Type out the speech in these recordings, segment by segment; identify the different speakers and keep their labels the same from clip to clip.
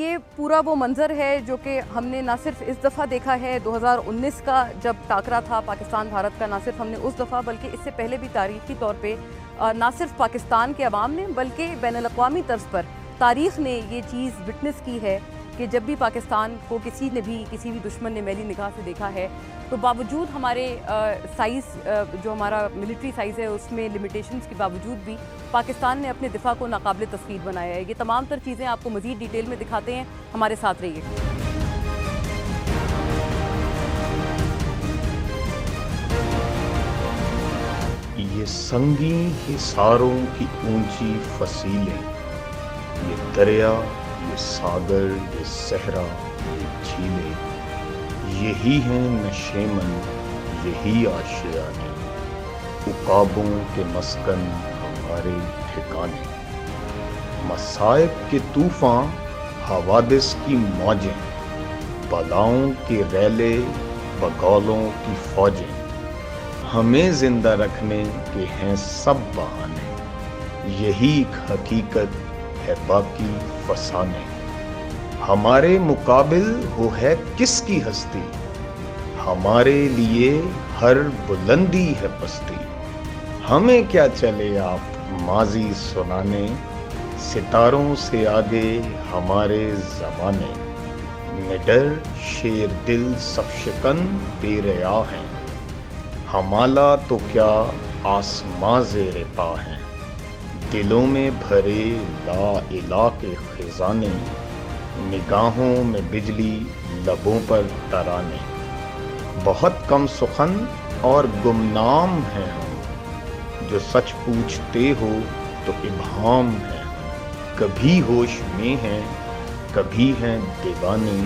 Speaker 1: ये पूरा वो मंज़र है जो कि हमने ना सिर्फ इस दफ़ा देखा है 2019 का जब टाकरा था पाकिस्तान भारत का, ना सिर्फ हमने उस दफ़ा बल्कि इससे पहले भी तारीख़ी तौर पे ना सिर्फ पाकिस्तान के अवाम ने बल्कि बैनुल-अक़वामी तर्ज़ पर तारीख़ ने ये चीज़ विटनेस की है कि जब भी पाकिस्तान को किसी भी दुश्मन ने मैली निगाह से देखा है तो बावजूद हमारे साइज़ जो हमारा मिलिट्री साइज़ है उसमें लिमिटेशंस के बावजूद भी पाकिस्तान ने अपने दिफा को नाकाबिल तस्खीर बनाया है। ये तमाम तर चीज़ें आपको मज़ीद डिटेल में दिखाते हैं, हमारे साथ रहिए।
Speaker 2: ये संगी हिसारों की ऊंची फसीलें, ये दरिया, ये सागर, ये सहरा, ये झीलें, यही हैं नशेमन, यही आशियाने, उकाबों के मस्कन हमारे ठिकाने। मसाइब के तूफान, हवादिस की मौजें, बलाओं के रैले, बगौलों की फौजें, हमें जिंदा रखने के हैं सब बहाने। यही हकीकत है बाकी फसाने। हमारे मुकाबिल वो है किसकी हस्ती, हमारे लिए हर बुलंदी है पस्ती। हमें क्या चले आप माजी सुनाने, सितारों से आगे हमारे ज़माने। निडर शेर दिल सब शिकन बेरिया हैं, हमाला तो क्या आसमां ज़ेरे पा हैं। दिलों में भरे ला इला के खजाने, निगाहों में बिजली लबों पर तराने। बहुत कम सुखन और गुमनाम हैं हम, जो सच पूछते हो तो इब्हाम हैं हम। कभी होश में हैं, कभी हैं दीवाने,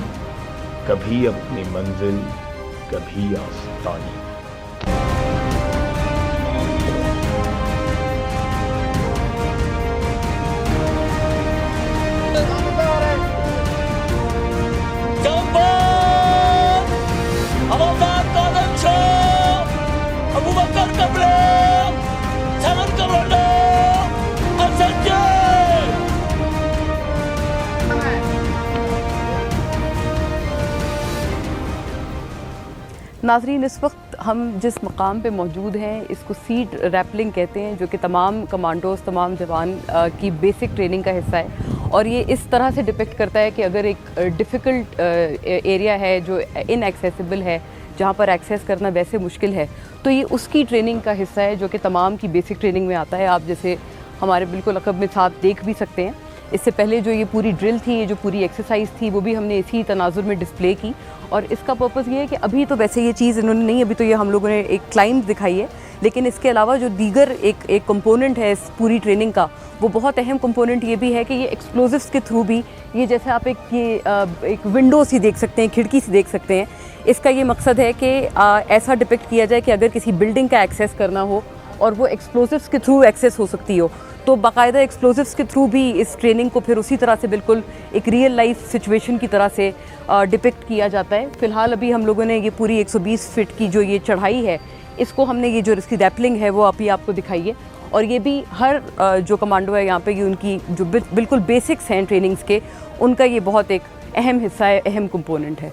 Speaker 2: कभी अपनी मंजिल, कभी आस्ताने।
Speaker 1: नाज़रीन, इस वक्त हम जिस मकाम पे मौजूद हैं इसको सीट रैपलिंग कहते हैं, जो कि तमाम कमांडोज़, तमाम जवान की बेसिक ट्रेनिंग का हिस्सा है। और ये इस तरह से डिपिक्ट करता है कि अगर एक डिफ़िकल्ट एरिया है जो इनएक्सेसिबल है, जहाँ पर एक्सेस करना वैसे मुश्किल है, तो ये उसकी ट्रेनिंग का हिस्सा है जो कि तमाम की बेसिक ट्रेनिंग में आता है। आप जैसे हमारे बिल्कुल अकब में साथ देख भी सकते हैं। इससे पहले जो ये पूरी ड्रिल थी, ये जो पूरी एक्सरसाइज थी, वो भी हमने इसी तनाजुर में डिस्प्ले की। और इसका पर्पज़ ये है कि अभी तो वैसे ये चीज़ इन्होंने नहीं, अभी तो ये हम लोगों ने एक क्लाइंब दिखाई है, लेकिन इसके अलावा जो दीगर एक कंपोनेंट है इस पूरी ट्रेनिंग का, वो बहुत अहम कंपोनेंट ये भी है कि ये एक्सप्लोजिव्स के थ्रू भी, ये जैसे आप एक विंडो सी देख सकते हैं, खिड़की सी देख सकते हैं, इसका ये मकसद है कि ऐसा डिपिक्ट किया जाए कि अगर किसी बिल्डिंग का एक्सेस करना हो और वो एक्सप्लोजिव्स के थ्रू एक्सेस हो सकती हो, तो बाकायदा एक्सप्लोजिव्स के थ्रू भी इस ट्रेनिंग को फिर उसी तरह से बिल्कुल एक रियल लाइफ सिचुएशन की तरह से डिपिक्ट किया जाता है। फ़िलहाल अभी हम लोगों ने ये पूरी 120 फीट की जो ये चढ़ाई है, इसको हमने ये जो इसकी रैपलिंग है वो अभी आपको दिखाई है। और ये भी हर जो कमांडो है यहाँ पे, ये उनकी जो बिल्कुल बेसिक्स हैं ट्रेनिंग्स के, उनका ये बहुत एक अहम हिस्सा है, अहम कंपोनेंट है।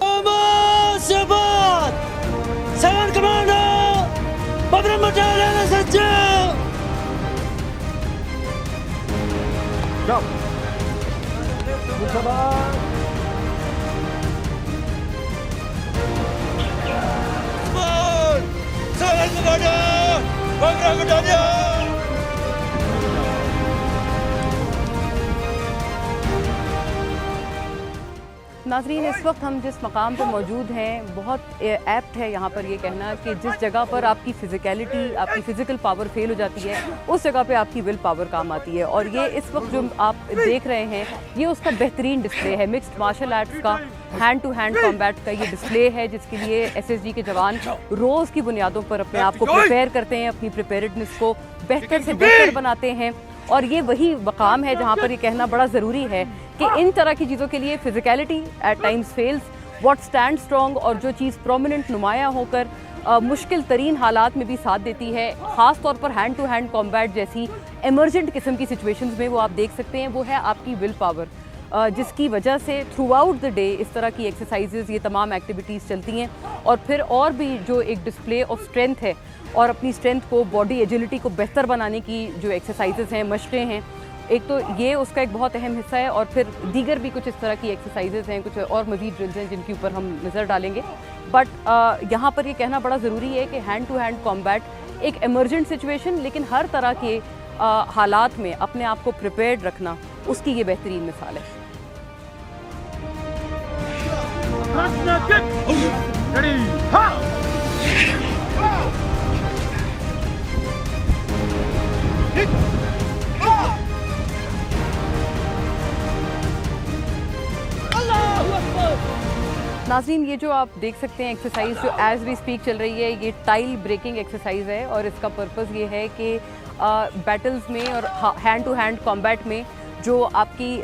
Speaker 1: नाज़रीन, इस वक्त हम जिस मकाम पर मौजूद हैं, बहुत एप्ट है यहाँ पर ये कहना कि जिस जगह पर आपकी फ़िज़िकलिटी, आपकी फ़िज़िकल पावर फेल हो जाती है, उस जगह पे आपकी विल पावर काम आती है। और ये इस वक्त जो आप देख रहे हैं, ये उसका बेहतरीन डिस्प्ले है। मिक्स्ड मार्शल आर्ट्स का हैंड टू हैंड कॉम्बैट का ये डिस्प्ले है, जिसके लिए SSG के जवान रोज़ की बुनियादों पर अपने आप को प्रिपेयर करते हैं, अपनी प्रिपेयर्डनेस को बेहतर से बेहतर बनाते हैं। और ये वही मकाम है जहाँ पर ये कहना बड़ा ज़रूरी है कि इन तरह की चीज़ों के लिए physicality at times fails, what stand strong, और जो चीज़ प्रोमिनेंट नुमायाँ होकर मुश्किल तरीन हालात में भी साथ देती है, ख़ास तौर पर हैंड टू हैंड कॉम्बैट जैसी एमरजेंट किस्म की सिचुएशंस में, वो आप देख सकते हैं, वो है आपकी विल पावर। जिसकी वजह से थ्रू आउट द डे इस तरह की एक्सरसाइजेज, ये तमाम एक्टिविटीज़ चलती हैं। और फिर और भी जो एक डिस्प्ले ऑफ स्ट्रेंथ है और अपनी स्ट्रेंथ को, बॉडी एजिलिटी को बेहतर बनाने की जो एक्सरसाइजेज हैं, मशक़ें हैं, एक तो ये उसका एक बहुत अहम हिस्सा है। और फिर दीगर भी कुछ इस तरह की एक्सरसाइजेज हैं, कुछ और मज़ीद ड्रिल्स हैं जिनके ऊपर हम नज़र डालेंगे। बट यहाँ पर ये कहना बड़ा ज़रूरी है कि हैंड टू हैंड कॉम्बैट एक इमरजेंट सिचुएशन, लेकिन हर तरह के हालात में अपने आप को प्रिपेयर्ड रखना, उसकी ये बेहतरीन मिसाल है। नाज़रीन, ये जो आप देख सकते हैं एक्सरसाइज जो एज वी स्पीक चल रही है, ये टाइल ब्रेकिंग एक्सरसाइज है। और इसका पर्पस ये है कि बैटल्स में और हैंड टू हैंड कॉम्बैट में जो आपकी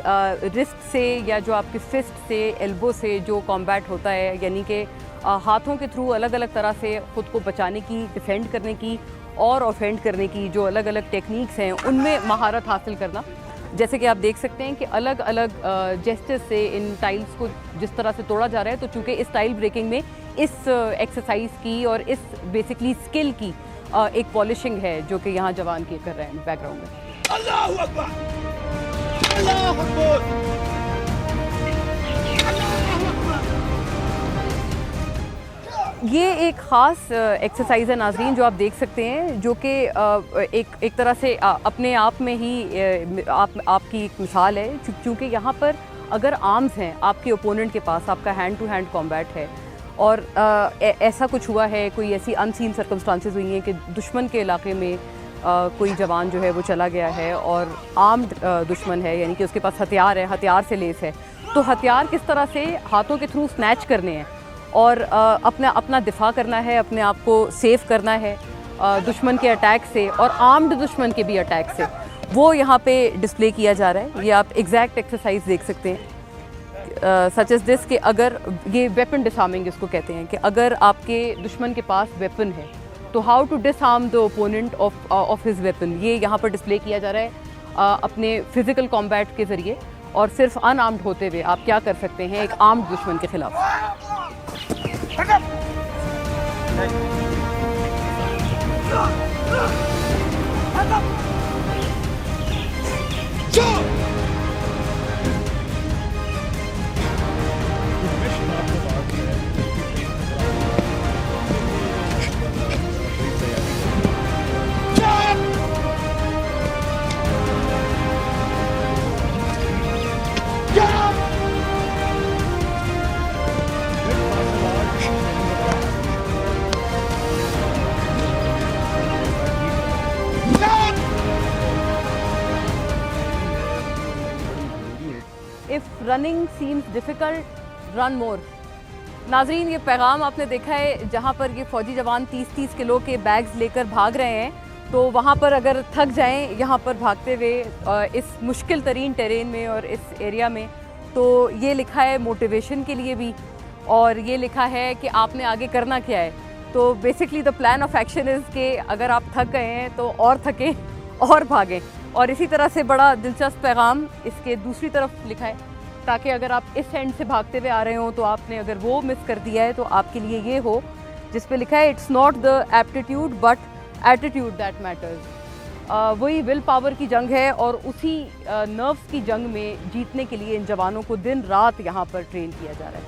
Speaker 1: रिस्ट से या जो आपकी फिस्ट से, एल्बो से जो कॉम्बैट होता है, यानी कि हाथों के थ्रू अलग अलग तरह से ख़ुद को बचाने की, डिफेंड करने की और ऑफेंड करने की जो अलग अलग टेक्निक्स हैं, उनमें महारत हासिल करना। जैसे कि आप देख सकते हैं कि अलग अलग जेस्चर्स से इन टाइल्स को जिस तरह से तोड़ा जा रहा है, तो चूँकि इस टाइल ब्रेकिंग में इस एक्सरसाइज की और इस बेसिकली स्किल की एक पॉलिशिंग है जो कि यहाँ जवान की कर रहे हैं बैकग्राउंड में।
Speaker 3: अल्लाहु अकबर, अल्लाहु अकबर,
Speaker 1: ये एक ख़ास एक्सरसाइज है नाज़रीन जो आप देख सकते हैं, जो कि एक तरह से अपने आप में ही आपकी एक मिसाल है। क्योंकि यहाँ पर अगर आर्म्स हैं आपके ओपोनेंट के पास, आपका हैंड टू हैंड कॉम्बैट है और ऐसा कुछ हुआ है, कोई ऐसी अनसीन सर्कमस्टांसेस हुई हैं कि दुश्मन के इलाके में कोई जवान जो है वो चला गया है और आर्म्ड दुश्मन है, यानी कि उसके पास हथियार है, हथियार से लेस है, तो हथियार किस तरह से हाथों के थ्रू स्नैच करने हैं और अपना दिफा करना है, अपने आप को सेव करना है दुश्मन के अटैक से और आर्म्ड दुश्मन के भी अटैक से, वो यहाँ पे डिस्प्ले किया जा रहा है। ये आप एग्जैक्ट एक्सरसाइज देख सकते हैं, सच एज दिस कि अगर ये वेपन डिसआर्मिंग इसको कहते हैं, कि अगर आपके दुश्मन के पास वेपन है तो how to disarm the opponent of his weapon, ये यहाँ पर डिस्प्ले किया जा रहा है अपने फिजिकल कॉम्बैट के ज़रिए। और सिर्फ अनआर्म्ड होते हुए आप क्या कर सकते हैं एक आर्म्ड दुश्मन के खिलाफ। If running seems difficult run मोर। नाजरीन, ये पैगाम आपने देखा है जहाँ पर ये फ़ौजी जवान 30-30 किलो के बैग्स लेकर भाग रहे हैं, तो वहाँ पर अगर थक जाएं यहाँ पर भागते हुए इस मुश्किल तरीन टेरेन में और इस एरिया में, तो ये लिखा है मोटिवेशन के लिए भी और ये लिखा है कि आपने आगे करना क्या है। तो basically the plan of action is कि अगर आप थक गए हैं तो और थकें और भागें। और इसी तरह से बड़ा दिलचस्प पैगाम इसके दूसरी तरफ लिखा है, ताकि अगर आप इस एंड से भागते हुए आ रहे हो तो आपने अगर वो मिस कर दिया है तो आपके लिए ये हो जिस पे लिखा है it's not the aptitude but attitude that matters. वही विल पावर की जंग है और उसी नर्व्स की जंग में जीतने के लिए इन जवानों को दिन रात यहाँ पर ट्रेन किया जा रहा है।